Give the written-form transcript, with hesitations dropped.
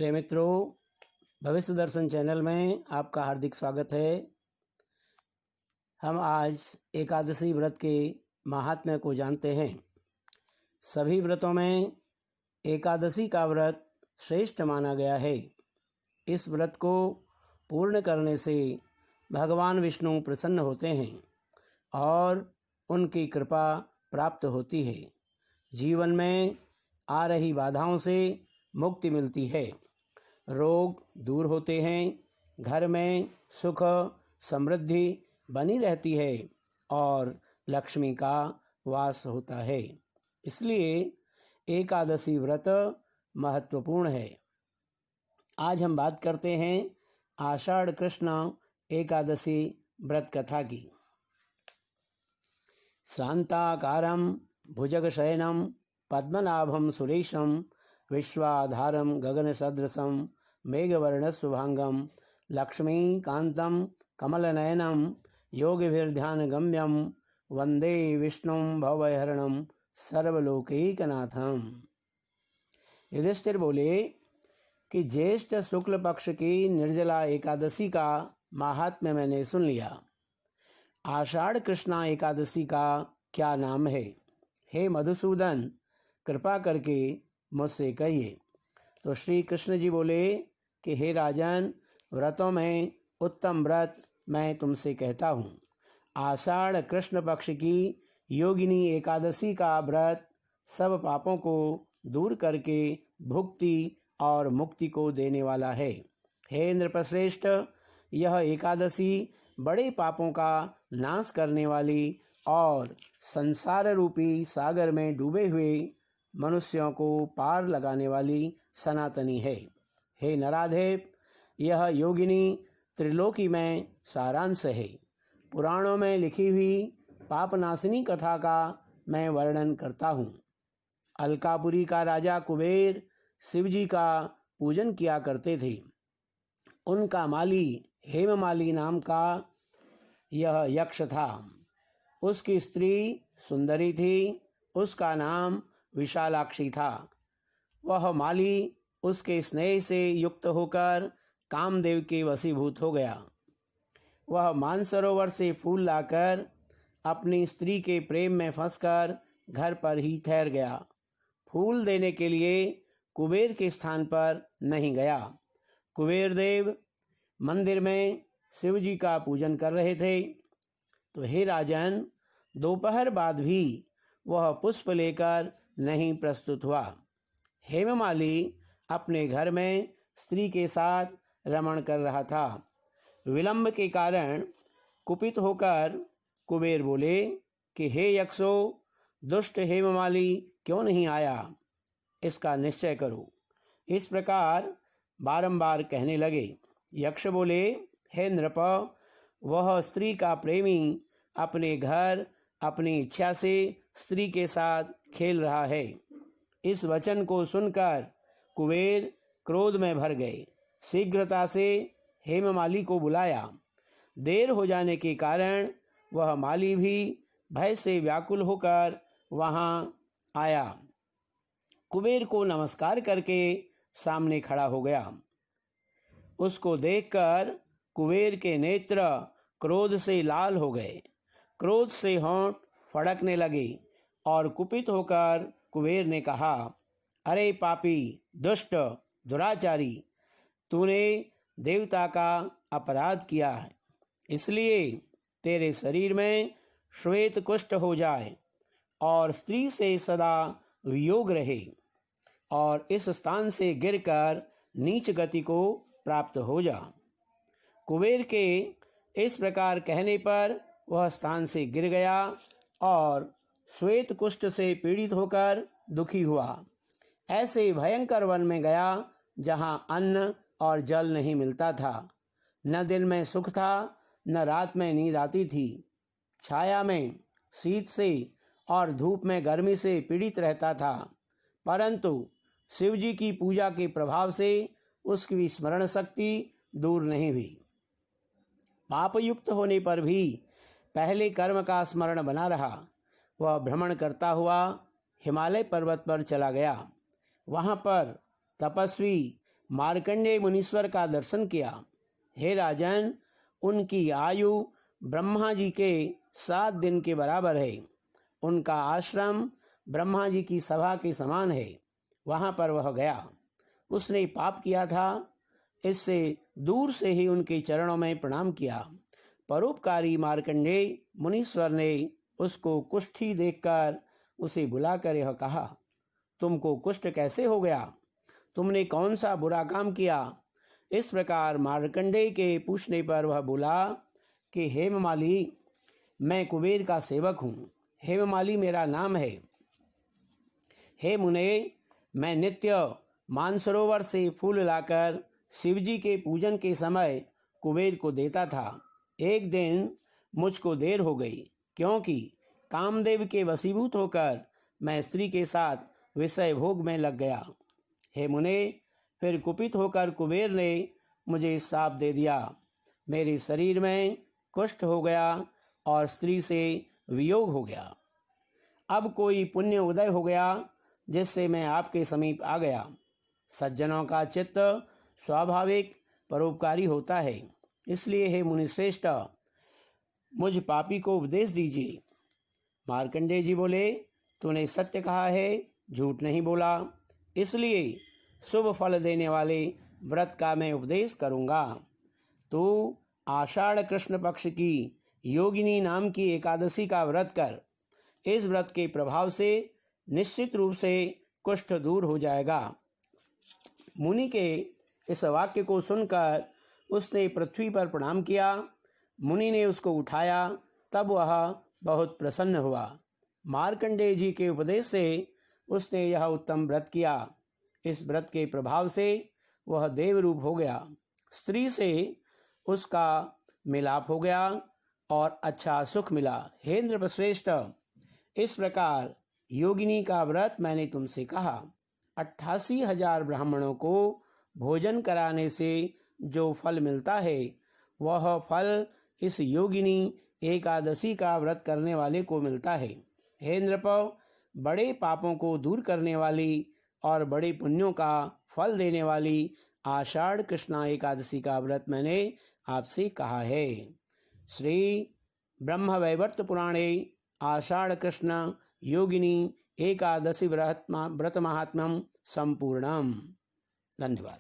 प्रिय मित्रों, भविष्य दर्शन चैनल में आपका हार्दिक स्वागत है। हम आज एकादशी व्रत के महात्म्य को जानते हैं। सभी व्रतों में एकादशी का व्रत श्रेष्ठ माना गया है। इस व्रत को पूर्ण करने से भगवान विष्णु प्रसन्न होते हैं और उनकी कृपा प्राप्त होती है। जीवन में आ रही बाधाओं से मुक्ति मिलती है, रोग दूर होते हैं, घर में सुख समृद्धि बनी रहती है और लक्ष्मी का वास होता है। इसलिए एकादशी व्रत महत्वपूर्ण है। आज हम बात करते हैं आषाढ़ कृष्ण एकादशी व्रत कथा की। शांताकारं भुजगशयनं पद्मनाभं सुरेशं विश्वाधारं गगनसदृशं मेघवर्णशुभांगं लक्ष्मीकान्तं कमलनयनं योगिभिर्ध्यानगम्यं वन्दे विष्णुं भवभयहरणं सर्वलोकैकनाथं। युधिष्ठिर बोले कि ज्येष्ठ शुक्ल पक्ष की निर्जला एकादशी का महात्म्य मैंने सुन लिया। आषाढ़ कृष्णा एकादशी का क्या नाम है? हे मधुसूदन, कृपा करके मुझसे कहिए। तो श्री कृष्ण जी बोले कि हे राजन, व्रतों में उत्तम व्रत मैं तुमसे कहता हूँ। आषाढ़ कृष्ण पक्ष की योगिनी एकादशी का व्रत सब पापों को दूर करके भुक्ति और मुक्ति को देने वाला है। हे नृपश्रेष्ठ, यह एकादशी बड़े पापों का नाश करने वाली और संसार रूपी सागर में डूबे हुए मनुष्यों को पार लगाने वाली सनातनी है। हे नराधेव, यह योगिनी त्रिलोकी में सारांश है। पुराणों में लिखी हुई पापनाशिनी कथा का मैं वर्णन करता हूँ। अलकापुरी का राजा कुबेर शिवजी का पूजन किया करते थे। उनका माली हेममाली नाम का यह यक्ष था। उसकी स्त्री सुंदरी थी। उसका नाम विशालाक्षी था। वह माली उसके स्नेह से युक्त होकर कामदेव के वशीभूत हो गया। वह मानसरोवर से फूल लाकर अपनी स्त्री के प्रेम में फंसकर घर पर ही ठहर गया। फूल देने के लिए कुबेर के स्थान पर नहीं गया। कुबेर देव मंदिर में शिवजी का पूजन कर रहे थे। तो हे राजन, दोपहर बाद भी वह पुष्प लेकर नहीं प्रस्तुत हुआ। हेममाली अपने घर में स्त्री के साथ रमण कर रहा था। विलंब के कारण कुपित होकर कुबेर बोले कि हे यक्षो, दुष्ट हेममाली क्यों नहीं आया, इसका निश्चय करो। इस प्रकार बारंबार कहने लगे। यक्ष बोले, हे नृप, वह स्त्री का प्रेमी अपने घर अपनी इच्छा से स्त्री के साथ खेल रहा है। इस वचन को सुनकर कुबेर क्रोध में भर गए। शीघ्रता से हेममाली को बुलाया। देर हो जाने के कारण वह माली भी भय से व्याकुल होकर वहां आया। कुबेर को नमस्कार करके सामने खड़ा हो गया। उसको देखकर कुबेर के नेत्र क्रोध से लाल हो गए। क्रोध से होंठ फड़कने लगे और कुपित होकर कुबेर ने कहा, अरे पापी, दुष्ट, दुराचारी, तूने देवता का अपराध किया है। इसलिए तेरे शरीर में श्वेत कुष्ठ हो जाए और स्त्री से सदा वियोग रहे और इस स्थान से गिरकर नीच गति को प्राप्त हो जा। कुबेर के इस प्रकार कहने पर वह स्थान से गिर गया और श्वेत कुष्ठ से पीड़ित होकर दुखी हुआ। ऐसे भयंकर वन में गया जहां अन्न और जल नहीं मिलता था। न दिन में सुख था, न रात में नींद आती थी। छाया में शीत से और धूप में गर्मी से पीड़ित रहता था। परंतु शिवजी की पूजा के प्रभाव से उसकी स्मरण शक्ति दूर नहीं हुई। पापयुक्त होने पर भी पहले कर्म का स्मरण बना रहा। वह भ्रमण करता हुआ हिमालय पर्वत पर चला गया। वहां पर तपस्वी मार्कंडेय मुनीश्वर का दर्शन किया। हे राजन, उनकी आयु ब्रह्मा जी के 7 दिन के बराबर है। उनका आश्रम ब्रह्मा जी की सभा के समान है। वहां पर वह गया। उसने पाप किया था, इससे दूर से ही उनके चरणों में प्रणाम किया। परोपकारी मार्कंडेय मुनीश्वर ने उसको कुष्ठी देखकर उसे बुलाकर यह कहा, तुमको कुष्ठ कैसे हो गया? तुमने कौन सा बुरा काम किया? इस प्रकार मार्कंडेय के पूछने पर वह बोला कि हेममाली, मैं कुबेर का सेवक हूँ। हेममाली मेरा नाम है। हे मुने, मैं नित्य मानसरोवर से फूल लाकर शिवजी के पूजन के समय कुबेर को देता था। एक दिन मुझको देर हो गई, क्योंकि कामदेव के वशीभूत होकर मैं स्त्री के साथ विषय भोग में लग गया। हे मुने, फिर कुपित होकर कुबेर ने मुझे शाप दे दिया। मेरे शरीर में कुष्ठ हो गया और स्त्री से वियोग हो गया। अब कोई पुण्य उदय हो गया जिससे मैं आपके समीप आ गया। सज्जनों का चित्त स्वाभाविक परोपकारी होता है, इसलिए हे मुनिश्रेष्ठ, मुझ पापी को उपदेश दीजिए। मार्कंडेय जी बोले, तूने सत्य कहा है, झूठ नहीं बोला, इसलिए शुभ फल देने वाले व्रत का मैं उपदेश करूंगा। तू आषाढ़ कृष्ण पक्ष की योगिनी नाम की एकादशी का व्रत कर। इस व्रत के प्रभाव से निश्चित रूप से कुष्ठ दूर हो जाएगा। मुनि के इस वाक्य को सुनकर उसने पृथ्वी पर प्रणाम किया। मुनि ने उसको उठाया, तब वह बहुत प्रसन्न हुआ। मार्कंडेय जी के उपदेश से उसने यह उत्तम व्रत किया। इस व्रत के प्रभाव से वह देव रूप हो गया। स्त्री से उसका मिलाप हो गया और अच्छा सुख मिला। हे इंद्रश्रेष्ठ, इस प्रकार योगिनी का व्रत मैंने तुमसे कहा। 88,000 ब्राह्मणों को भोजन कराने से जो फल मिलता है, वह फल इस योगिनी एकादशी का व्रत करने वाले को मिलता है। हे इंद्रपव, बड़े पापों को दूर करने वाली और बड़े पुण्यों का फल देने वाली आषाढ़ कृष्णा एकादशी का व्रत मैंने आपसे कहा है। श्री ब्रह्म वैवर्त पुराणे आषाढ़ कृष्ण योगिनी एकादशी व्रत महात्म्यम संपूर्णम। धन्यवाद।